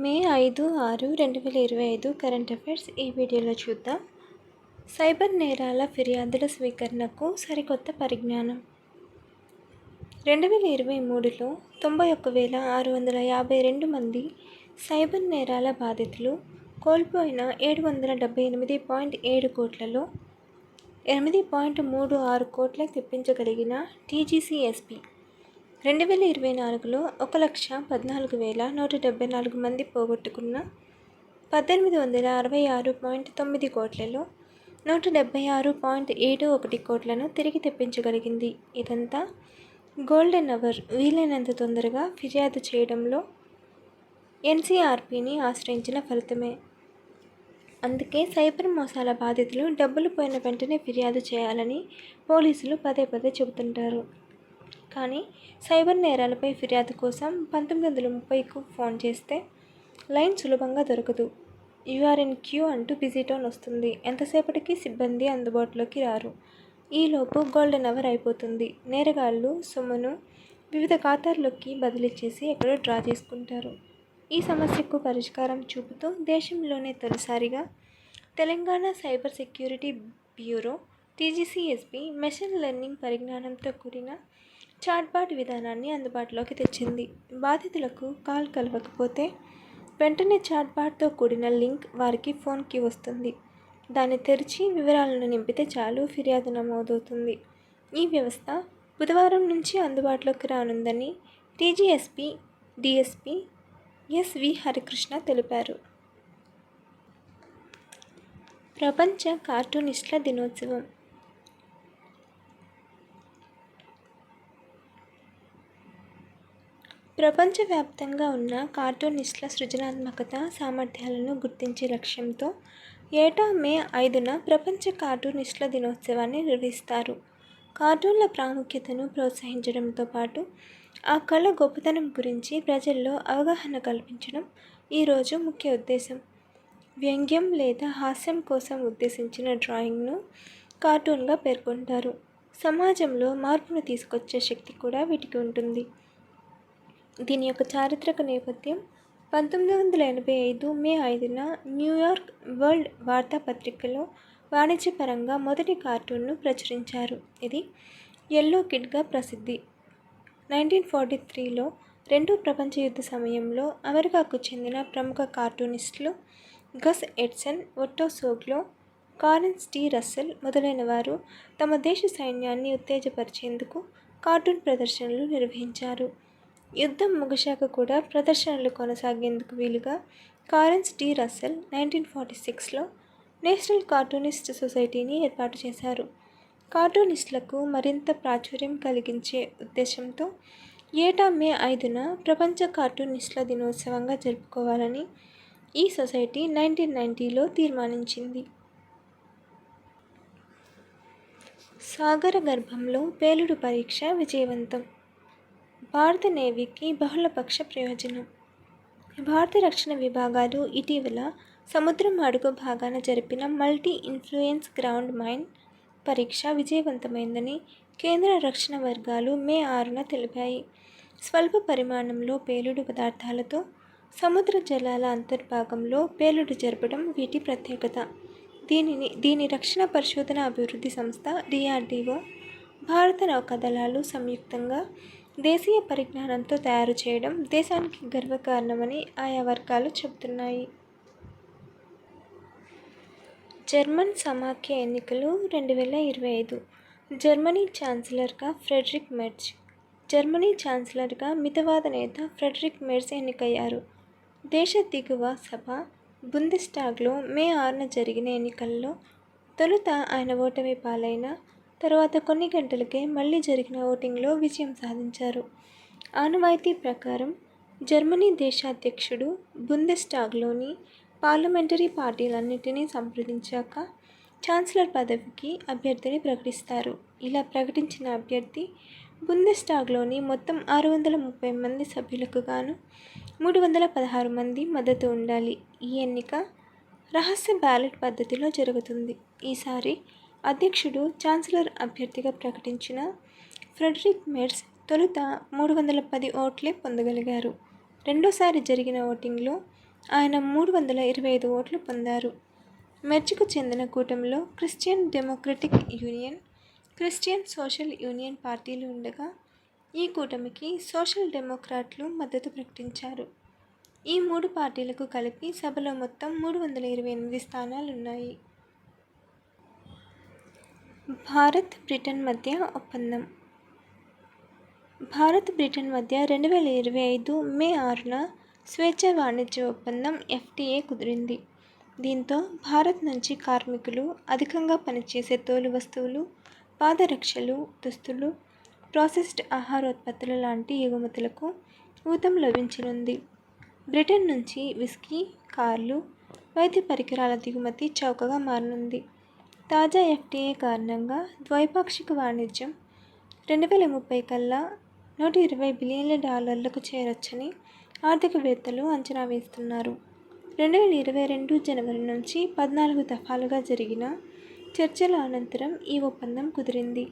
మే 5/6/2025 current affairs ఈ వీడియోలో చూద్దాం. సైబర్ నేరాల ఫిర్యాదుల స్వీకరణకు సరికొత్త పరిజ్ఞానం. 2023లో 91,652 మంది సైబర్ నేరాల బాధితులు కోల్పోయిన 778.7 కోట్లలో 8.36 కోట్ల తెప్పించగలిగిన టీజీసీఎస్పీ 2024లో 1,14,174 మంది పోగొట్టుకున్న 1,866.9 కోట్లలో 176.71 కోట్లను తిరిగి తెప్పించగలిగింది. ఇదంతా గోల్డెన్ అవర్ వీలైనంత తొందరగా ఫిర్యాదు చేయడంలో ఎన్సీఆర్పీని ఆశ్రయించిన ఫలితమే. అందుకే సైబర్ మోసాల బాధితులు డబ్బులు పోయిన వెంటనే ఫిర్యాదు చేయాలని పోలీసులు పదే చెబుతుంటారు. కానీ సైబర్ నేరాలపై ఫిర్యాదు కోసం 1930కు ఫోన్ చేస్తే లైన్ సులభంగా దొరకదు. యూఆర్ ఇన్ క్యూ అంటూ బిజీ టోన్ వస్తుంది. ఎంతసేపటికి సిబ్బంది అందుబాటులోకి రారు. ఈలోపు గోల్డెన్ అవర్ అయిపోతుంది. నేరగాళ్లు సొమ్మును వివిధ ఖాతాల్లోకి బదిలీ చేసి ఎక్కడో డ్రా చేసుకుంటారు. ఈ సమస్యకు పరిష్కారం చూపుతూ దేశంలోనే తొలిసారిగా Telangana cyber security bureau TGCSP machine learning పరిజ్ఞానంతో కూడిన చాట్బాట్ విధానాన్ని అందుబాటులోకి తెచ్చింది. బాధితులకు కాల్ కలవకపోతే వెంటనే చాట్బాట్తో కూడిన లింక్ వారికి ఫోన్కి వస్తుంది. దాన్ని తెరిచి వివరాలను నింపితే చాలు, ఫిర్యాదు నమోదవుతుంది. ఈ వ్యవస్థ బుధవారం నుంచి అందుబాటులోకి రానుందని టీజీఎస్పీ డీఎస్పీ ఎస్వి హరికృష్ణ తెలిపారు. ప్రపంచ కార్టూనిస్టుల దినోత్సవం. ప్రపంచవ్యాప్తంగా ఉన్న కార్టూనిస్టుల సృజనాత్మకత సామర్థ్యాలను గుర్తించే లక్ష్యంతో ఏటా మే 5న ప్రపంచ కార్టూనిస్టుల దినోత్సవాన్ని నిర్వహిస్తారు. కార్టూన్ల ప్రాముఖ్యతను ప్రోత్సహించడంతో పాటు ఆ కళ గొప్పతనం గురించి ప్రజల్లో అవగాహన కల్పించడం ఈ రోజు ముఖ్య ఉద్దేశం. వ్యంగ్యం లేదా హాస్యం కోసం ఉద్దేశించిన డ్రాయింగ్ను కార్టూన్గా పేర్కొంటారు. సమాజంలో మార్పును తీసుకొచ్చే శక్తి కూడా వీటికి ఉంటుంది. దీని యొక్క చారిత్రక నేపథ్యం 1985 మే 5న న్యూయార్క్ వరల్డ్ వార్తాపత్రికలో వాణిజ్యపరంగా మొదటి కార్టూన్ను ప్రచురించారు. ఇది ఎల్లో కిడ్గా ప్రసిద్ధి. 1943లో రెండో ప్రపంచ యుద్ధ సమయంలో అమెరికాకు చెందిన ప్రముఖ కార్టూనిస్టులు గస్ ఎడ్సన్, ఒట్టో సోగ్లో, కారెన్స్ టి రస్సెల్ మొదలైన వారు తమ దేశ సైన్యాన్ని ఉత్తేజపరిచేందుకు కార్టూన్ ప్రదర్శనలు నిర్వహించారు. యుద్ధం ముగిశాక కూడా ప్రదర్శనలు కొనసాగేందుకు వీలుగా కారెన్స్ టి రస్సెల్ 1946లో నేషనల్ కార్టూనిస్ట్ సొసైటీని ఏర్పాటు చేశారు. కార్టూనిస్టులకు మరింత ప్రాచుర్యం కలిగించే ఉద్దేశంతో ఏటా మే 5న ప్రపంచ కార్టూనిస్టుల దినోత్సవంగా జరుపుకోవాలని ఈ సొసైటీ 1990లో తీర్మానించింది. సాగర గర్భంలో పేలుడు పరీక్ష విజయవంతం. భారత నేవీకి బహుళపక్ష ప్రయోజనం. భారత రక్షణ విభాగాలు ఇటీవల సముద్రం అడుగు భాగాన జరిపిన మల్టీ ఇన్ఫ్లుయెన్స్ గ్రౌండ్ మైన్ పరీక్ష విజయవంతమైందని కేంద్ర రక్షణ వర్గాలు మే 6న తెలిపాయి. స్వల్ప పరిమాణంలో పేలుడు పదార్థాలతో సముద్ర జలాల అంతర్భాగంలో పేలుడు జరపడం వీటి ప్రత్యేకత. దీని రక్షణ పరిశోధన అభివృద్ధి సంస్థ డిఆర్డీఓ, భారత నౌకాదళాలు సంయుక్తంగా దేశీయ పరిజ్ఞానంతో తయారు చేయడం దేశానికి గర్వకారణమని ఆయా వర్గాలు చెబుతున్నాయి. జర్మన్ సమాఖ్య ఎన్నికలు 2025. జర్మనీ ఛాన్సలర్గా ఫ్రెడరిక్ మెర్జ్. జర్మనీ ఛాన్సలర్గా మితవాద నేత ఫ్రెడరిక్ మెర్జ్ ఎన్నికయ్యారు. దేశ దిగువ సభ బుందెస్టాగ్లో మే 6న జరిగిన ఎన్నికల్లో తొలుత ఆయన ఓటమి పాలైన తర్వాత కొన్ని గంటలకే మళ్లీ జరిగిన ఓటింగ్లో విజయం సాధించారు. ఆనవాయితీ ప్రకారం జర్మనీ దేశాధ్యక్షుడు బుందెస్టాగ్లోని పార్లమెంటరీ పార్టీలన్నింటినీ సంప్రదించాక ఛాన్సలర్ పదవికి అభ్యర్థిని ప్రకటిస్తారు. ఇలా ప్రకటించిన అభ్యర్థి బుందెస్టాగ్లోని మొత్తం 630 మంది సభ్యులకు గాను 316 మంది మద్దతు ఉండాలి. ఈ ఎన్నిక రహస్య బ్యాలెట్ పద్ధతిలో జరుగుతుంది. ఈసారి అధ్యక్షుడు ఛాన్సలర్ అభ్యర్థిగా ప్రకటించిన ఫ్రెడరిక్ మెర్జ్ తొలుత 310 ఓట్లే పొందగలిగారు. రెండోసారి జరిగిన ఓటింగ్లో ఆయన 325 ఓట్లు పొందారు. మెర్జ్కు చెందిన కూటమిలో Christian democratic union, Christian social union పార్టీలు ఉండగా ఈ కూటమికి సోషల్ డెమోక్రాట్లు మద్దతు ప్రకటించారు. ఈ మూడు పార్టీలకు కలిపి సభలో మొత్తం 328 స్థానాలున్నాయి. భారత్ బ్రిటన్ మధ్య ఒప్పందం. భారత్ బ్రిటన్ మధ్య 2025 మే 6న స్వేచ్ఛ వాణిజ్య ఒప్పందం FTA కుదిరింది. దీంతో భారత్ నుంచి కార్మికులు, అధికంగా పనిచేసే తోలు వస్తువులు, పాదరక్షలు, దుస్తులు, ప్రాసెస్డ్ ఆహారోత్పత్తుల లాంటి ఎగుమతులకు ఊతం లభించనుంది. బ్రిటన్ నుంచి విస్కీ, కార్లు, వైద్య పరికరాల దిగుమతి చౌకగా మారనుంది. తాజా FTA కారణంగా ద్వైపాక్షిక వాణిజ్యం 2030 కల్లా $120 బిలియన్లకు చేరొచ్చని ఆర్థికవేత్తలు అంచనా వేస్తున్నారు. 2022 జనవరి నుంచి 14 దఫాలుగా జరిగిన చర్చల అనంతరం ఈ ఒప్పందం కుదిరింది.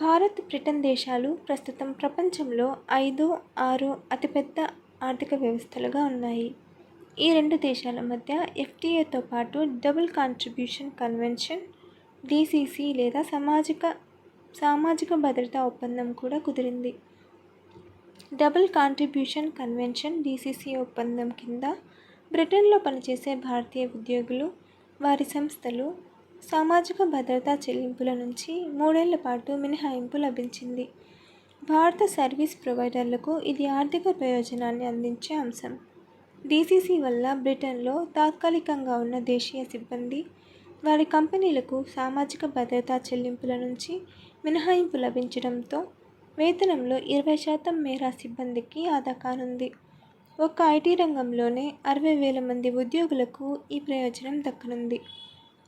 భారత్, బ్రిటన్ దేశాలు ప్రస్తుతం ప్రపంచంలో 5, 6 అతిపెద్ద ఆర్థిక వ్యవస్థలుగా ఉన్నాయి. ఈ రెండు దేశాల మధ్య FTAతో పాటు డబుల్ కాంట్రిబ్యూషన్ కన్వెన్షన్ DCC లేదా సామాజిక భద్రతా ఒప్పందం కూడా కుదిరింది. డబుల్ కాంట్రిబ్యూషన్ కన్వెన్షన్ DCC ఒప్పందం కింద బ్రిటన్లో పనిచేసే భారతీయ ఉద్యోగులు, వారి సంస్థలు సామాజిక భద్రతా చెల్లింపుల నుంచి 3 ఏళ్ల పాటు మినహాయింపు లభించింది. భారత సర్వీస్ ప్రొవైడర్లకు ఇది ఆర్థిక ప్రయోజనాన్ని అందించే అంశం. DCC వల్ల బ్రిటన్లో తాత్కాలికంగా ఉన్న దేశీయ సిబ్బంది, వారి కంపెనీలకు సామాజిక భద్రతా చెల్లింపుల నుంచి మినహాయింపు లభించడంతో వేతనంలో 20% మేర సిబ్బందికి ఆదా కానుంది. ఒక్క IT రంగంలోనే 60,000 మంది ఉద్యోగులకు ఈ ప్రయోజనం దక్కనుంది.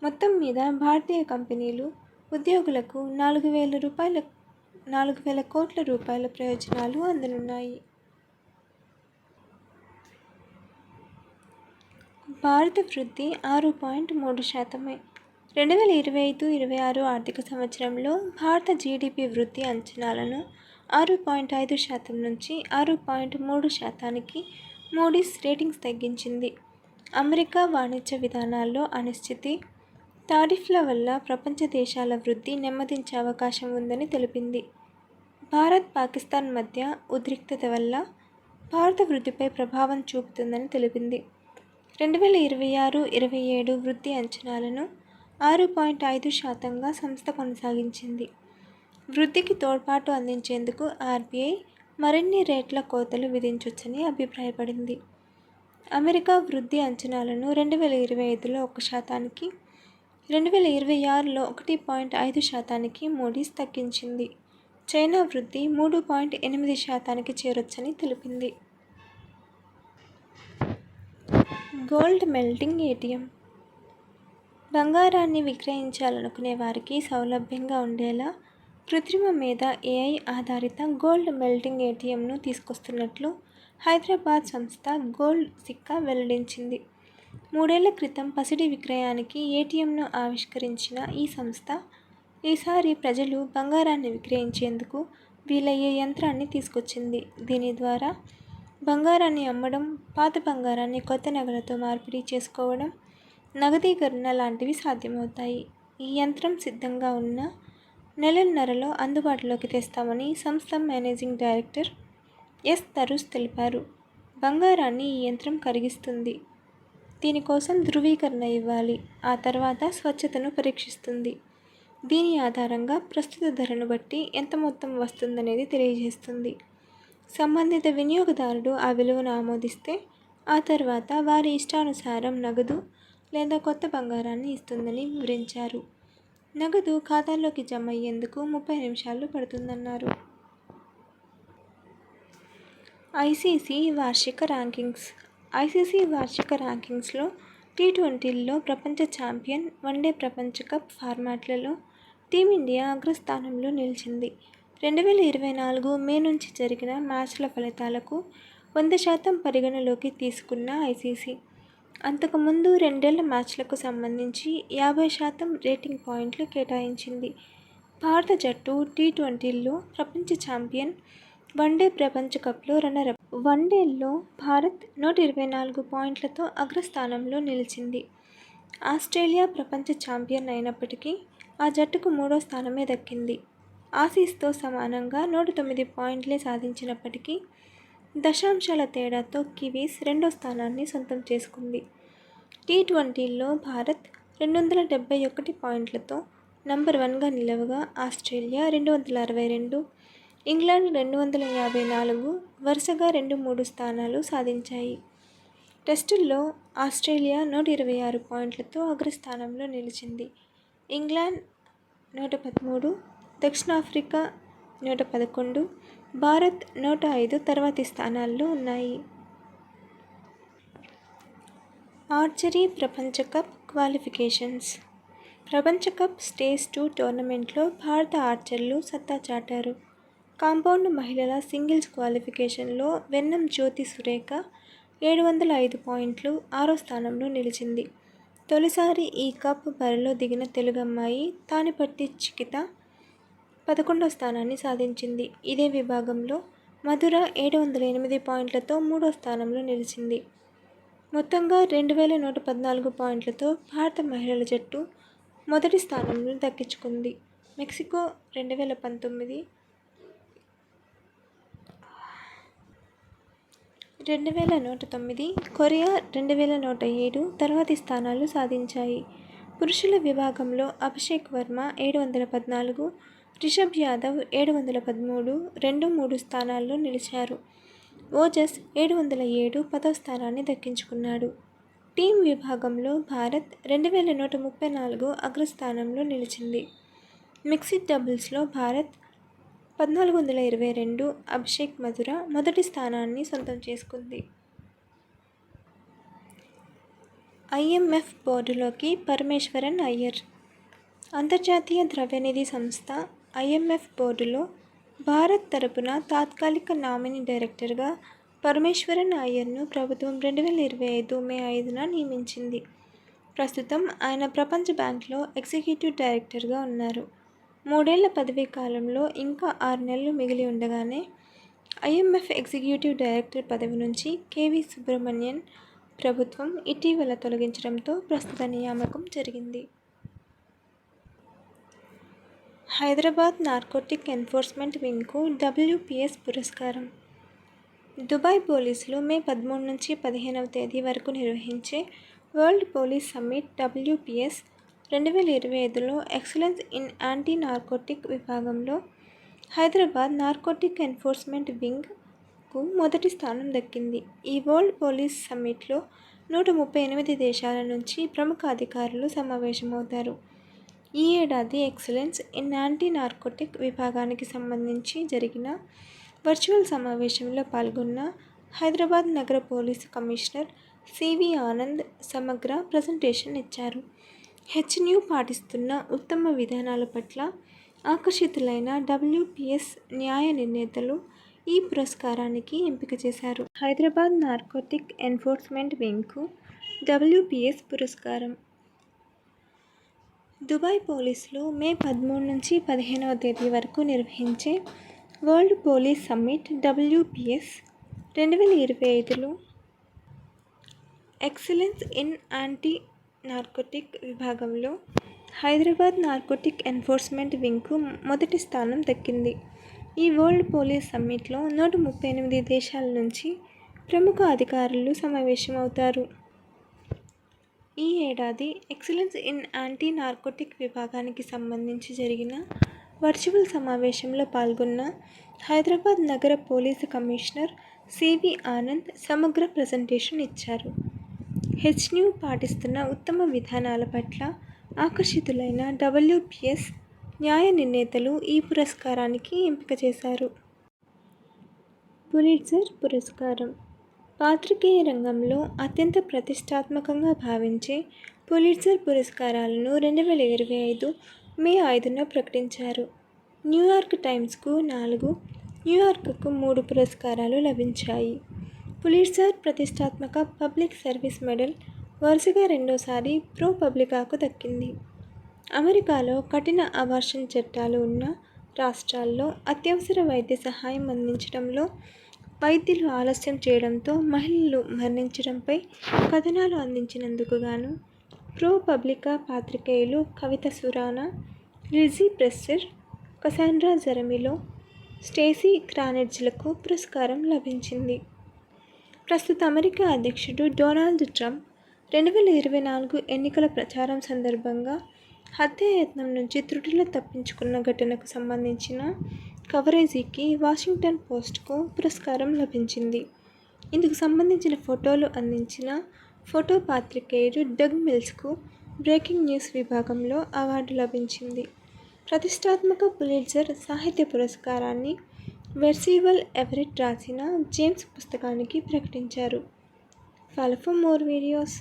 మొత్తం మీద భారతీయ కంపెనీలు, ఉద్యోగులకు 4,000 కోట్ల రూపాయల ప్రయోజనాలు అందనున్నాయి. భారత వృద్ధి 6.3%. 2025-26 ఆర్థిక సంవత్సరంలో భారత GDP వృద్ధి అంచనాలను 6.5% నుంచి 6.3%కి మూడీస్ రేటింగ్స్ తగ్గించింది. అమెరికా వాణిజ్య విధానాల్లో అనిశ్చితి, టారిఫ్ల వల్ల ప్రపంచ దేశాల వృద్ధి నెమ్మదించే అవకాశం ఉందని తెలిపింది. భారత్, పాకిస్తాన్ మధ్య ఉద్రిక్తత వల్ల భారత వృద్ధిపై ప్రభావం చూపుతుందని తెలిపింది. 2026-27 వృద్ధి అంచనాలను 6.5%గా సంస్థ కొనసాగించింది. వృద్ధికి తోడ్పాటు అందించేందుకు RBI మరిన్ని రేట్ల కోతలు విధించొచ్చని అభిప్రాయపడింది. అమెరికా వృద్ధి అంచనాలను 2025లో 1%కి, 2026లో 1.5%కి మూడీస్ తగ్గించింది. చైనా వృద్ధి 3.8%కి చేరొచ్చని తెలిపింది. Gold melting ATM. బంగారాన్ని విక్రయించాలనుకునే వారికి సౌలభ్యంగా ఉండేలా కృత్రిమ మేధ AI ఆధారిత గోల్డ్ మెల్టింగ్ ATMను తీసుకొస్తున్నట్లు హైదరాబాద్ సంస్థ గోల్డ్ సిక్కా వెల్లడించింది. 3 ఏళ్ల క్రితం పసిడి విక్రయానికి ATMను ఆవిష్కరించిన ఈ సంస్థ ఈసారి ప్రజలు బంగారాన్ని విక్రయించేందుకు వీలయ్యే యంత్రాన్ని తీసుకొచ్చింది. దీని ద్వారా బంగారాన్ని అమ్మడం, పాత బంగారాన్ని కొత్త నగలతో మార్పిడి చేసుకోవడం, నగదీకరణ లాంటివి సాధ్యమవుతాయి. ఈ యంత్రం సిద్ధంగా ఉన్న నెలన్నరలో అందుబాటులోకి తెస్తామని సంస్థ మేనేజింగ్ డైరెక్టర్ S. తరుణ్ తెలిపారు. బంగారాన్ని ఈ యంత్రం కరిగిస్తుంది. దీనికోసం ధృవీకరణ ఇవ్వాలి. ఆ తర్వాత స్వచ్ఛతను పరీక్షిస్తుంది. దీని ఆధారంగా ప్రస్తుత ధరను బట్టి ఎంత మొత్తం వస్తుందనేది తెలియజేస్తుంది. సంబంధిత వినియోగదారుడు ఆ విలువను ఆమోదిస్తే ఆ తర్వాత వారి ఇష్టానుసారం నగదు లేదా కొత్త బంగారాన్ని ఇస్తుందని వివరించారు. నగదు ఖాతాలోకి జమ అయ్యేందుకు 30 నిమిషాలు పడుతుందన్నారు. ICC వార్షిక ర్యాంకింగ్స్. ICC వార్షిక ర్యాంకింగ్స్లో T20ల్లో ప్రపంచ ఛాంపియన్, వన్డే ప్రపంచ కప్ ఫార్మాట్లలో టీమిండియా అగ్రస్థానంలో నిలిచింది. 2024 మే నుంచి జరిగిన మ్యాచ్ల ఫలితాలకు 100% పరిగణలోకి తీసుకున్న ICC అంతకుముందు 2 ఏళ్ల మ్యాచ్లకు సంబంధించి 50% రేటింగ్ పాయింట్లు కేటాయించింది. భారత జట్టు T20ల్లో ప్రపంచ ఛాంపియన్ వన్డే ప్రపంచ కప్లో రన్నరప్. వన్డేల్లో భారత్ 124 పాయింట్లతో అగ్రస్థానంలో నిలిచింది. ఆస్ట్రేలియా ప్రపంచ ఛాంపియన్ అయినప్పటికీ ఆ జట్టుకు 3వ స్థానమే దక్కింది. ఆసీస్తో సమానంగా 109 పాయింట్లే సాధించినప్పటికీ దశాంశాల తేడాతో కివీస్ 2వ స్థానాన్ని సొంతం చేసుకుంది. టీ20ల్లో భారత్ 271 పాయింట్లతో నంబర్ 1గా నిలవగా ఆస్ట్రేలియా 262, ఇంగ్లాండ్ 254 వరుసగా 2-3 స్థానాలు సాధించాయి. టెస్టుల్లో ఆస్ట్రేలియా 126 పాయింట్లతో అగ్రస్థానంలో నిలిచింది. ఇంగ్లాండ్ 113, దక్షిణాఫ్రికా 111, భారత్ 105 తర్వాతి స్థానాల్లో ఉన్నాయి. ఆర్చరీ ప్రపంచ కప్ క్వాలిఫికేషన్స్. ప్రపంచ కప్ స్టేజ్ 2 టోర్నమెంట్లో భారత ఆర్చర్లు సత్తా చాటారు. కాంపౌండ్ మహిళల సింగిల్స్ క్వాలిఫికేషన్లో వెన్నం జ్యోతి సురేఖ 705 పాయింట్లు 6వ స్థానంలో నిలిచింది. తొలిసారి ఈ కప్ బరిలో దిగిన తెలుగమ్మాయి తానిపర్తి చికిత 11వ స్థానాన్ని సాధించింది. ఇదే విభాగంలో మధుర 708 పాయింట్లతో 3వ స్థానంలో నిలిచింది. మొత్తంగా 2114 పాయింట్లతో భారత మహిళల జట్టు మొదటి స్థానంలో దక్కించుకుంది. మెక్సికో 2019, 2109, కొరియా 2107 తర్వాతి స్థానాలు సాధించాయి. పురుషుల విభాగంలో అభిషేక్ వర్మ 714, రిషభ్ యాదవ్ 713 2-3 స్థానాల్లో నిలిచారు. ఓజస్ 707 10వ స్థానాన్ని దక్కించుకున్నాడు. టీం విభాగంలో భారత్ 2134 అగ్రస్థానంలో నిలిచింది. మిక్సిడ్ డబుల్స్లో భారత్ 1422 అభిషేక్ మధుర మొదటి స్థానాన్ని సొంతం చేసుకుంది. ఐఎంఎఫ్ బోర్డులోకి పరమేశ్వరన్ అయ్యర్. అంతర్జాతీయ ద్రవ్యనిధి సంస్థ ఐఎంఎఫ్ బోర్డులో భారత్ తరపున తాత్కాలిక నామినీ డైరెక్టర్గా పరమేశ్వరన్ అయ్యర్ను ప్రభుత్వం 2025 మే 5న నియమించింది. ప్రస్తుతం ఆయన ప్రపంచ బ్యాంక్లో ఎగ్జిక్యూటివ్ డైరెక్టర్గా ఉన్నారు. 3 ఏళ్ల పదవీ కాలంలో ఇంకా 6 నెలలు మిగిలి ఉండగానే ఐఎంఎఫ్ ఎగ్జిక్యూటివ్ డైరెక్టర్ పదవి నుంచి కెవి సుబ్రమణియన్ ప్రభుత్వం ఇటీవల తొలగించడంతో ప్రస్తుత నియామకం జరిగింది. హైదరాబాద్ నార్కోటిక్ ఎన్ఫోర్స్మెంట్ వింగ్కు WPS పురస్కారం. దుబాయ్ పోలీసులు మే 13 నుంచి 15వ తేదీ వరకు నిర్వహించే వరల్డ్ పోలీస్ సమ్మిట్ WPS 2025లో ఎక్సలెన్స్ ఇన్ యాంటీ నార్కోటిక్ విభాగంలో హైదరాబాద్ నార్కోటిక్ ఎన్ఫోర్స్మెంట్ వింగ్కు మొదటి స్థానం దక్కింది. ఈ వరల్డ్ పోలీస్ సమ్మిట్లో 138 దేశాల నుంచి ప్రముఖ అధికారులు సమావేశమవుతారు. ఈ ఏడాది ఎక్సలెన్స్ ఇన్ యాంటీ నార్కోటిక్ విభాగానికి సంబంధించి జరిగిన వర్చువల్ సమావేశంలో పాల్గొన్న హైదరాబాద్ నగర పోలీసు కమిషనర్ సివి ఆనంద్ సమగ్ర ప్రజెంటేషన్ ఇచ్చారు. హెచ్న్యూ పాటిస్తున్న ఉత్తమ విధానాల పట్ల ఆకర్షితులైన WPS న్యాయ నిర్ణేతలు ఈ పురస్కారానికి ఎంపిక చేశారు. హైదరాబాద్ నార్కోటిక్ ఎన్ఫోర్స్మెంట్ వింగ్కు WPS పురస్కారం. దుబాయ్ పోలీసులు మే 13 నుంచి 15వ తేదీ వరకు నిర్వహించే వరల్డ్ పోలీస్ సమ్మిట్ WPS 2025లో ఎక్సలెన్స్ ఇన్ యాంటీ నార్కోటిక్ విభాగంలో హైదరాబాద్ నార్కోటిక్ ఎన్ఫోర్స్మెంట్ వింగ్కు మొదటి స్థానం దక్కింది. ఈ వరల్డ్ పోలీస్ సమ్మిట్లో 138 దేశాల నుంచి ప్రముఖ అధికారులు సమావేశమవుతారు. ఈ ఏడాది ఎక్సలెన్స్ ఇన్ యాంటీ నార్కోటిక్ విభాగానికి సంబంధించి జరిగిన వర్చువల్ సమావేశంలో పాల్గొన్న హైదరాబాద్ నగర పోలీసు కమిషనర్ సివి ఆనంద్ సమగ్ర ప్రజెంటేషన్ ఇచ్చారు. హెచ్న్యూ పాటిస్తున్న ఉత్తమ విధానాల పట్ల ఆకర్షితులైన WPS న్యాయ నిర్ణేతలు ఈ పురస్కారానికి ఎంపిక చేశారు. పులిట్జర్ పురస్కారం. పాత్రికేయ రంగంలో అత్యంత ప్రతిష్టాత్మకంగా భావించే పులిట్జర్ పురస్కారాలను 2025 మే 5న ప్రకటించారు. న్యూయార్క్ టైమ్స్కు 4, న్యూయార్కర్కు 3 పురస్కారాలు లభించాయి. పులిట్జర్ ప్రతిష్టాత్మక పబ్లిక్ సర్వీస్ మెడల్ వరుసగా రెండోసారి ప్రో పబ్లికాకు దక్కింది. అమెరికాలో కఠిన అబార్షన్ చట్టాలు ఉన్న రాష్ట్రాల్లో అత్యవసర వైద్య సహాయం అందించడంలో వైద్యులు ఆలస్యం చేయడంతో మహిళలు మరణించడంపై కథనాలు అందించినందుకు గాను ProPublica పాత్రికేయులు కవిత సురానా, లిజీ ప్రెస్సర్, కసాండ్రా జెరెమీలో, స్టేసీ క్రానిడ్జ్లకు పురస్కారం లభించింది. ప్రస్తుత అమెరికా అధ్యక్షుడు డొనాల్డ్ ట్రంప్ 2024 ఎన్నికల ప్రచారం సందర్భంగా హత్యాయత్నం నుంచి త్రుటిలో తప్పించుకున్న ఘటనకు సంబంధించిన కవరేజీకి వాషింగ్టన్ పోస్ట్కు పురస్కారం లభించింది. ఇందుకు సంబంధించిన ఫోటోలు అందించిన ఫోటో పాత్రికేయుడు డగ్ మిల్స్కు బ్రేకింగ్ న్యూస్ విభాగంలో అవార్డు లభించింది. ప్రతిష్టాత్మక పులిట్జర్ సాహిత్య పురస్కారాన్ని పెర్సివల్ ఎవరెట్ రాసిన జేమ్స్ పుస్తకానికి ప్రకటించారు. Follow for more videos.